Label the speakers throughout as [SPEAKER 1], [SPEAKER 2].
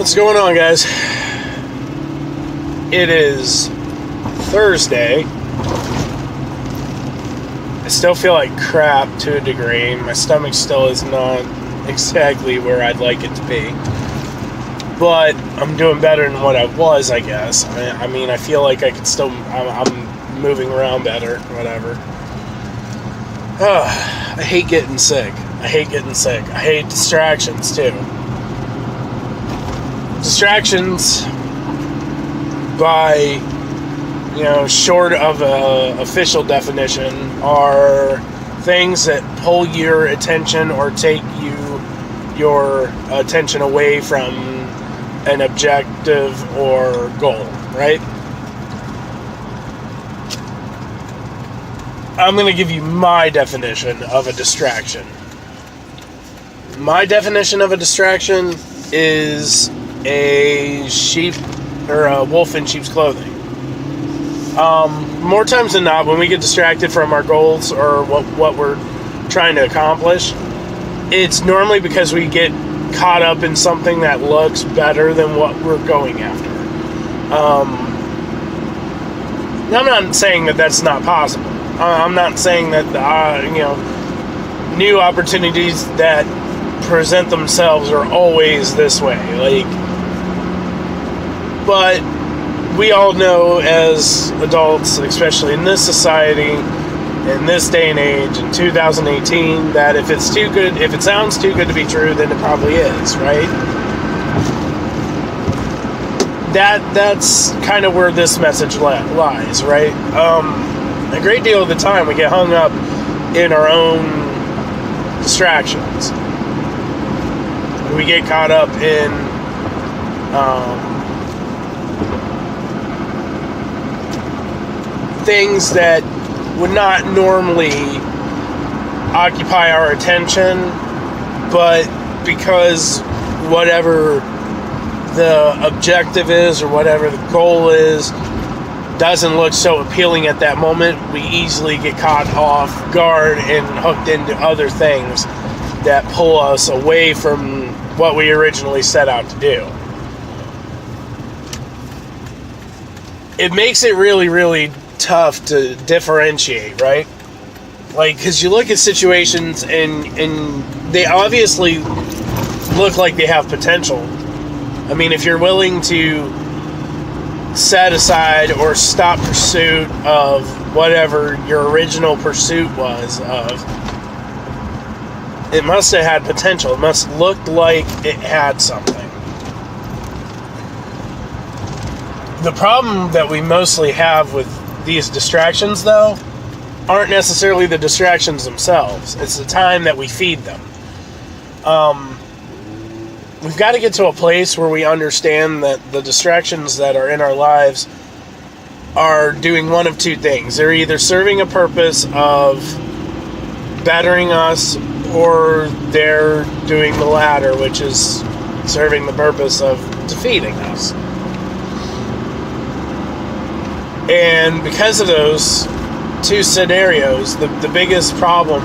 [SPEAKER 1] What's going on, guys? It is Thursday. I still feel like crap to a degree. My stomach still is not exactly where I'd like it to be. But I'm doing better than what I was, I guess. I mean, I feel like I could still... I'm moving around better, whatever. I hate getting sick. I hate distractions, too. Distractions, by, short of an official definition, are things that pull your attention or take your attention away from an objective or goal, right? I'm going to give you my definition of a distraction. My definition of a distraction is a sheep or a wolf in sheep's clothing. More times than not, when we get distracted from our goals or what we're trying to accomplish, it's normally because we get caught up in something that looks better than what we're going after. I'm not saying that that's not possible. I'm not saying that new opportunities that present themselves are always this way. But we all know as adults, especially in this society, in this day and age, in 2018, that if it sounds too good to be true, then it probably is, right? That's kind of where this message lies, right? A great deal of the time we get hung up in our own distractions. We get caught up in things that would not normally occupy our attention, but because whatever the objective is or whatever the goal is doesn't look so appealing at that moment, we easily get caught off guard and hooked into other things that pull us away from what we originally set out to do. It makes it really, really tough to differentiate, right? Because you look at situations and they obviously look like they have potential. I mean, if you're willing to set aside or stop pursuit of whatever your original pursuit was of, it must have had potential. It must look like it had something. The problem that we mostly have with these distractions, though, aren't necessarily the distractions themselves. It's the time that we feed them. We've got to get to a place where we understand that the distractions that are in our lives are doing one of two things. They're either serving a purpose of bettering us, or they're doing the latter, which is serving the purpose of defeating us. And because of those two scenarios, the biggest problem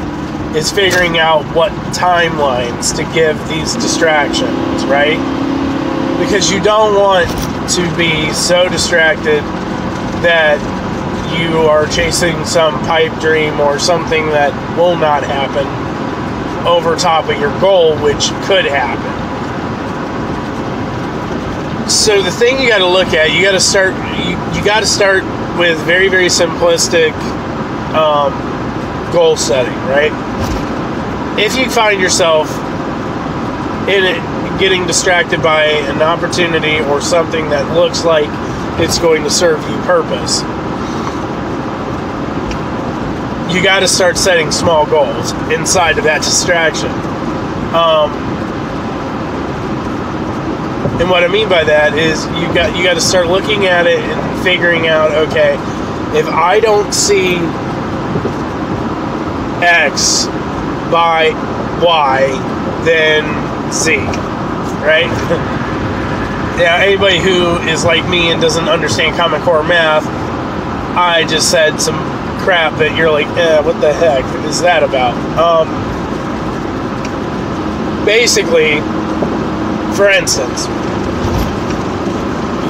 [SPEAKER 1] is figuring out what timelines to give these distractions, right? Because you don't want to be so distracted that you are chasing some pipe dream or something that will not happen over top of your goal, which could happen. So the thing you got to look at, you got to start with very, very simplistic goal setting, right? If you find yourself in it, getting distracted by an opportunity or something that looks like it's going to serve you purpose, you got to start setting small goals inside of that distraction. And what I mean by that is you got to start looking at it and figuring out, okay, if I don't see X by Y, then Z, right? Yeah, anybody who is like me and doesn't understand Common Core math, I just said some crap that you're like, what the heck is that about? Basically, for instance,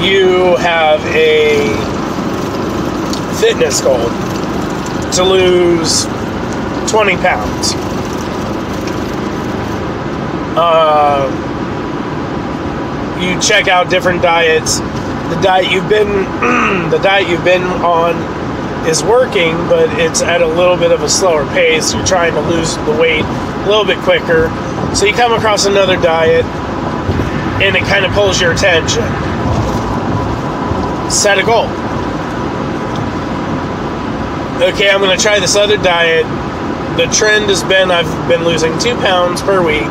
[SPEAKER 1] you have a fitness goal to lose 20 pounds. You check out different diets. The diet you've been on is working, but it's at a little bit of a slower pace. You're trying to lose the weight a little bit quicker. So you come across another diet and it kind of pulls your attention. Set a goal. Okay, I'm going to try this other diet. The trend has been I've been losing 2 pounds per week.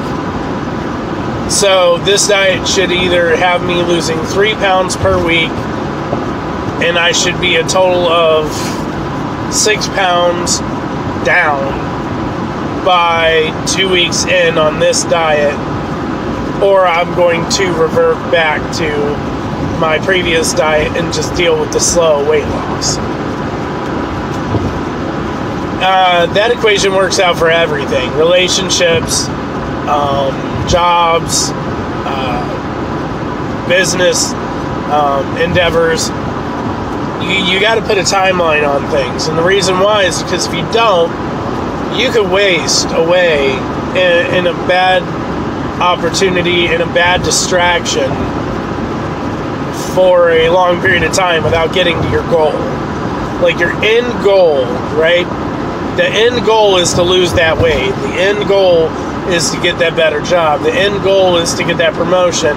[SPEAKER 1] So this diet should either have me losing 3 pounds per week, and I should be a total of 6 pounds down by 2 weeks in on this diet, or I'm going to revert back to my previous diet and just deal with the slow weight loss. That equation works out for everything. Relationships, jobs, business endeavors. You got to put a timeline on things. And the reason why is because if you don't, you could waste away in a bad opportunity, in a bad distraction for a long period of time without getting to your goal. Like your end goal, right? The end goal is to lose that weight. The end goal is to get that better job. The end goal is to get that promotion.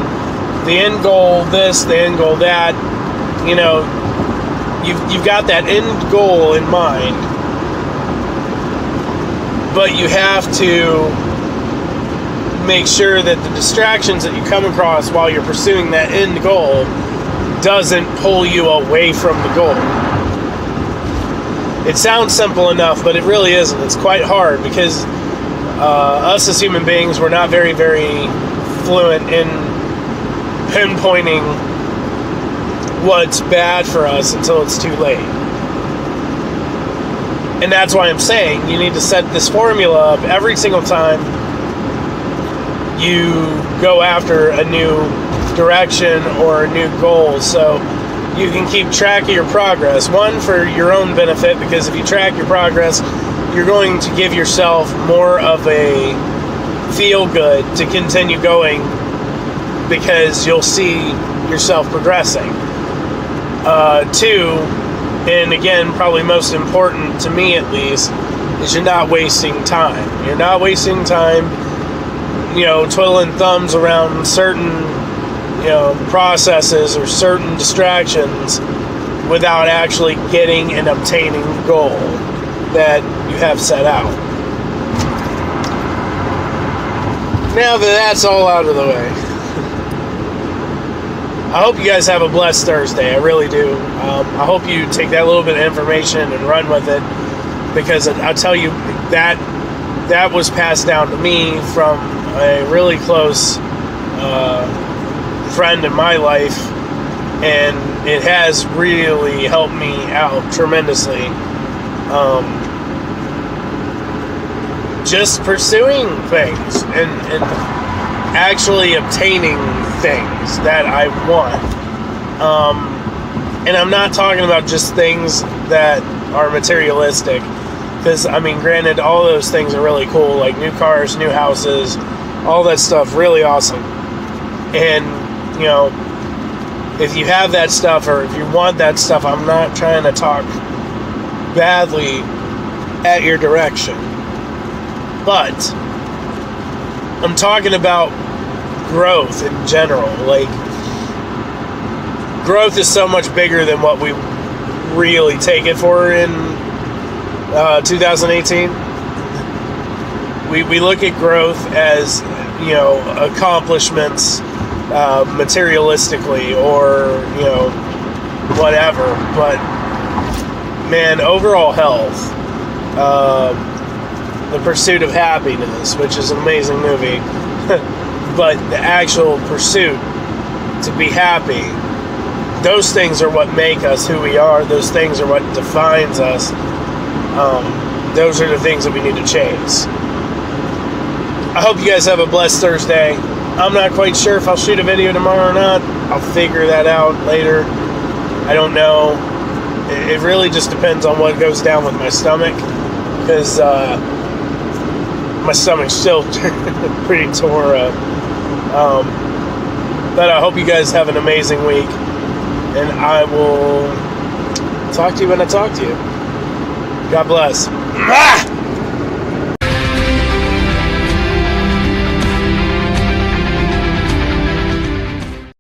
[SPEAKER 1] The end goal this, the end goal that. You know, you've got that end goal in mind. But you have to make sure that the distractions that you come across while you're pursuing that end goal doesn't pull you away from the goal. It sounds simple enough, but it really isn't. It's quite hard because us as human beings, we're not very, very fluent in pinpointing what's bad for us until it's too late. And that's why I'm saying you need to set this formula up every single time you go after a new direction or a new goal, so you can keep track of your progress. One, for your own benefit, because if you track your progress, you're going to give yourself more of a feel good to continue going because you'll see yourself progressing. Two, and again, probably most important to me at least, is you're not wasting time. You're not wasting time, twiddling thumbs around certain, processes or certain distractions without actually getting and obtaining the goal that you have set out. Now that that's all out of the way, I hope you guys have a blessed Thursday. I really do. I hope you take that little bit of information and run with it, because I'll tell you that was passed down to me from a really close friend in my life, and it has really helped me out tremendously. Just pursuing things and actually obtaining things that I want. And I'm not talking about just things that are materialistic, because, granted, all those things are really cool, like new cars, new houses, all that stuff, really awesome. And, if you have that stuff, or if you want that stuff, I'm not trying to talk badly at your direction. But I'm talking about growth in general. Like, growth is so much bigger than what we really take it for in 2018. We look at growth as, accomplishments materialistically, or, whatever. But, man, overall health, The Pursuit of Happiness, which is an amazing movie, but the actual pursuit to be happy, those things are what make us who we are. Those things are what defines us. Those are the things that we need to chase. I hope you guys have a blessed Thursday. I'm not quite sure if I'll shoot a video tomorrow or not. I'll figure that out later. I don't know. It really just depends on what goes down with my stomach, because my stomach's still pretty tore up. But I hope you guys have an amazing week, and I will talk to you when I talk to you. God bless.